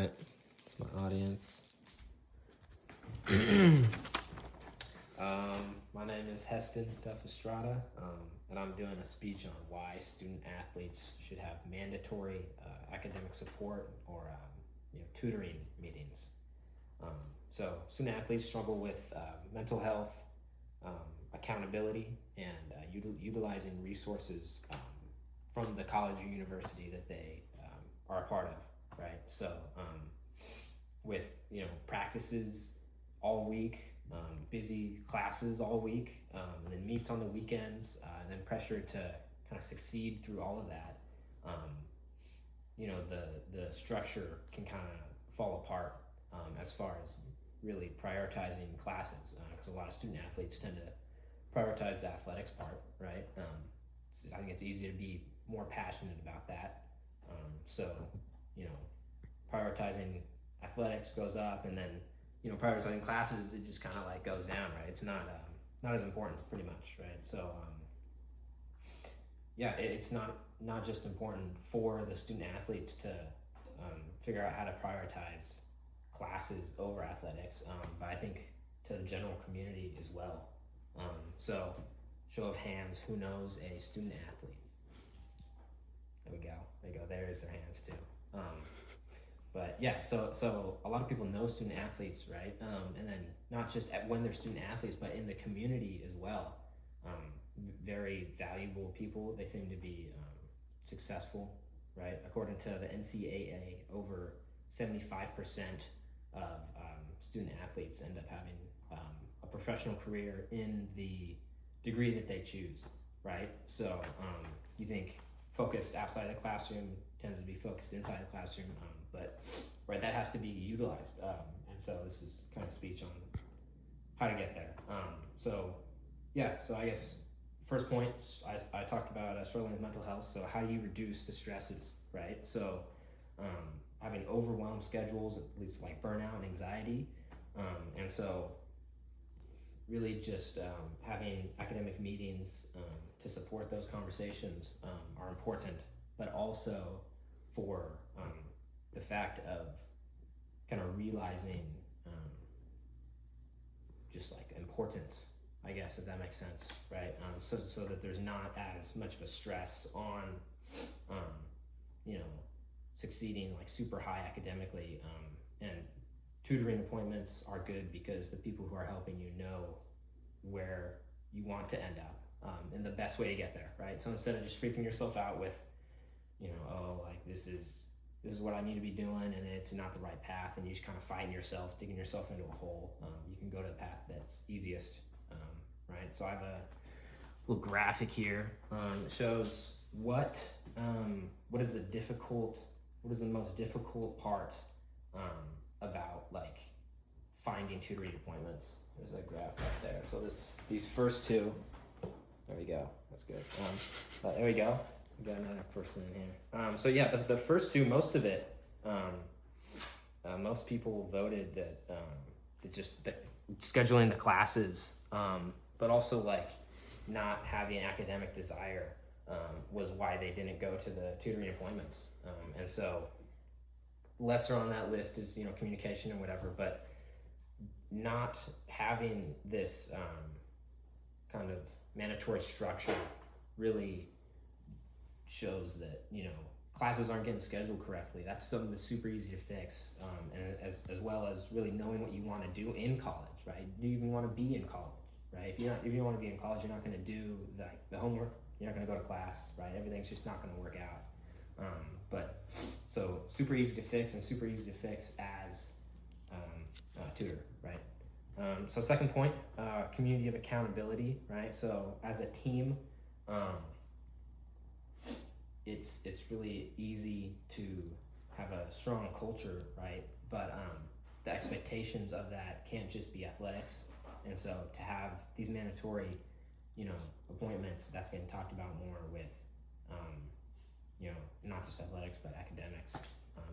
right, my audience. My name is Heston Duff Estrada, and I'm doing a speech on why student athletes should have mandatory academic support or tutoring meetings. So student athletes struggle with mental health, accountability, and utilizing resources from the college or university that they are a part of, right? So with practices all week, busy classes all week, and then meets on the weekends, and then pressure to kind of succeed through all of that, the structure can kind of fall apart as far as really prioritizing classes, because a lot of student athletes tend to prioritize the athletics part, right? I think it's easy to be more passionate about that. So prioritizing athletics goes up, and then prioritizing classes, it just kind of like goes down, right? It's not as important, pretty much, right? So it's not just important for the student athletes to figure out how to prioritize classes over athletics, but I think to the general community as well. So show of hands, who knows a student athlete? There we go, there's their hands too. But yeah, so a lot of people know student athletes, right? And then not just when they're student athletes, but in the community as well. Very valuable people. They seem to be successful, right? According to the NCAA, over 75% of student athletes end up having a professional career in the degree that they choose, right? So you think focused outside the classroom tends to be focused inside the classroom, but right, that has to be utilized, and so this is kind of speech on how to get there. So I guess first point, I talked about struggling with mental health. So how do you reduce the stresses, right? So having overwhelmed schedules leads to like burnout and anxiety, and so really just having academic meetings to support those conversations are important, but also for the fact of kind of realizing just like importance, I guess, if that makes sense, right? So that there's not as much of a stress on succeeding like super high academically, and tutoring appointments are good because the people who are helping you know where you want to end up, and the best way to get there, right? So instead of just freaking yourself out with like this is what I need to be doing, and it's not the right path, and you just kind of fighting yourself, digging yourself into a hole. You can go to the path that's easiest, right? So I have a little graphic here. It shows what is the most difficult part about like finding tutoring appointments. There's a graph right there. So these first two, there we go. That's good. There we go. We got another first one in here. The first two, most of it, most people voted that scheduling the classes, but also like not having academic desire was why they didn't go to the tutoring appointments. And so lesser on that list is communication and whatever, but not having this kind of mandatory structure really shows that classes aren't getting scheduled correctly. That's something that's super easy to fix, and as well as really knowing what you want to do in college, right? Do you even want to be in college, right? If you want to be in college, you're not going to do the homework. You're not going to go to class, right? Everything's just not going to work out. But so super easy to fix, and super easy to fix as tutor, right? So second point, community of accountability, right? So as a team, it's really easy to have a strong culture, right? But the expectations of that can't just be athletics, and so to have these mandatory, appointments, that's getting talked about more with, not just athletics but academics.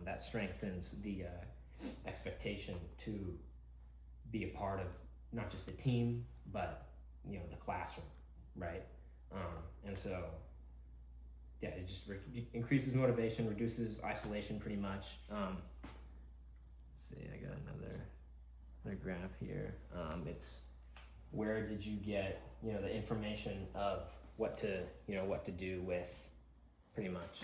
That strengthens the expectation to be a part of not just the team but the classroom, right? And so it just increases motivation, reduces isolation pretty much. let's see, I got another graph here. It's where did you get, the information of what to do with pretty much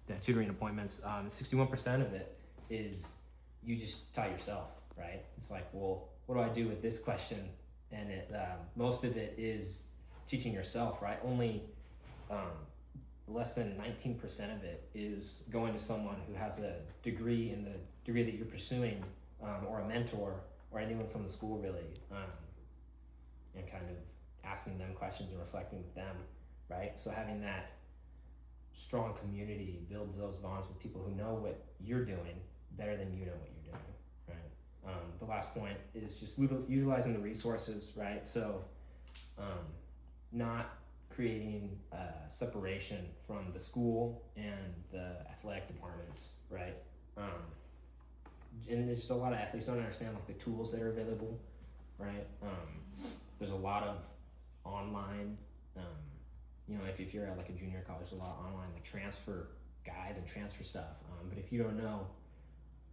the tutoring appointments. 61% of it is you just taught yourself, right? It's like, well, what do I do with this question? And most of it is teaching yourself, right? Only less than 19% of it is going to someone who has a degree in the degree that you're pursuing, or a mentor, or anyone from the school, really, and kind of asking them questions and reflecting with them, right? So having that strong community builds those bonds with people who know what you're doing better than you know what you're doing, right? The last point is just utilizing the resources, right? So not creating separation from the school and the athletic departments, right? And there's just a lot of athletes don't understand like the tools that are available, right? There's a lot of online, if you're at like a junior college, there's a lot of online like transfer guides and transfer stuff. But if you don't know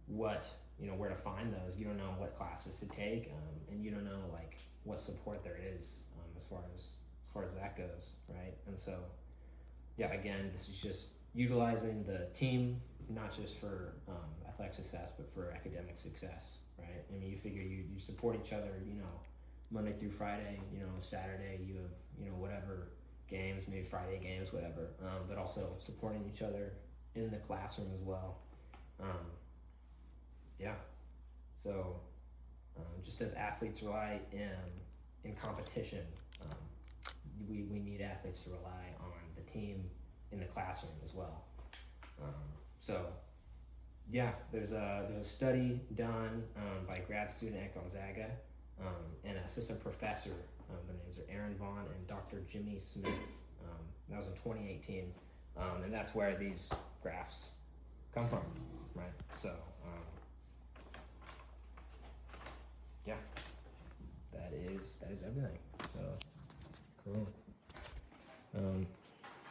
where to find those, you don't know what classes to take, and you don't know like what support there is, as far as that goes, right? And so, yeah, again, this is just utilizing the team, not just for athletic success, but for academic success, right? I mean, you figure you support each other, Monday through Friday, Saturday you have, whatever games, maybe Friday games, whatever, but also supporting each other in the classroom as well. Yeah, so just as athletes rely in competition, we need athletes to rely on the team in the classroom as well. So yeah, there's a study done by a grad student at Gonzaga, and an assistant professor. Their names are Aaron Vaughn and Dr. Jimmy Smith. That was in 2018, and that's where these graphs come from, right? So yeah, that is everything. So cool.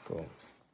Cool.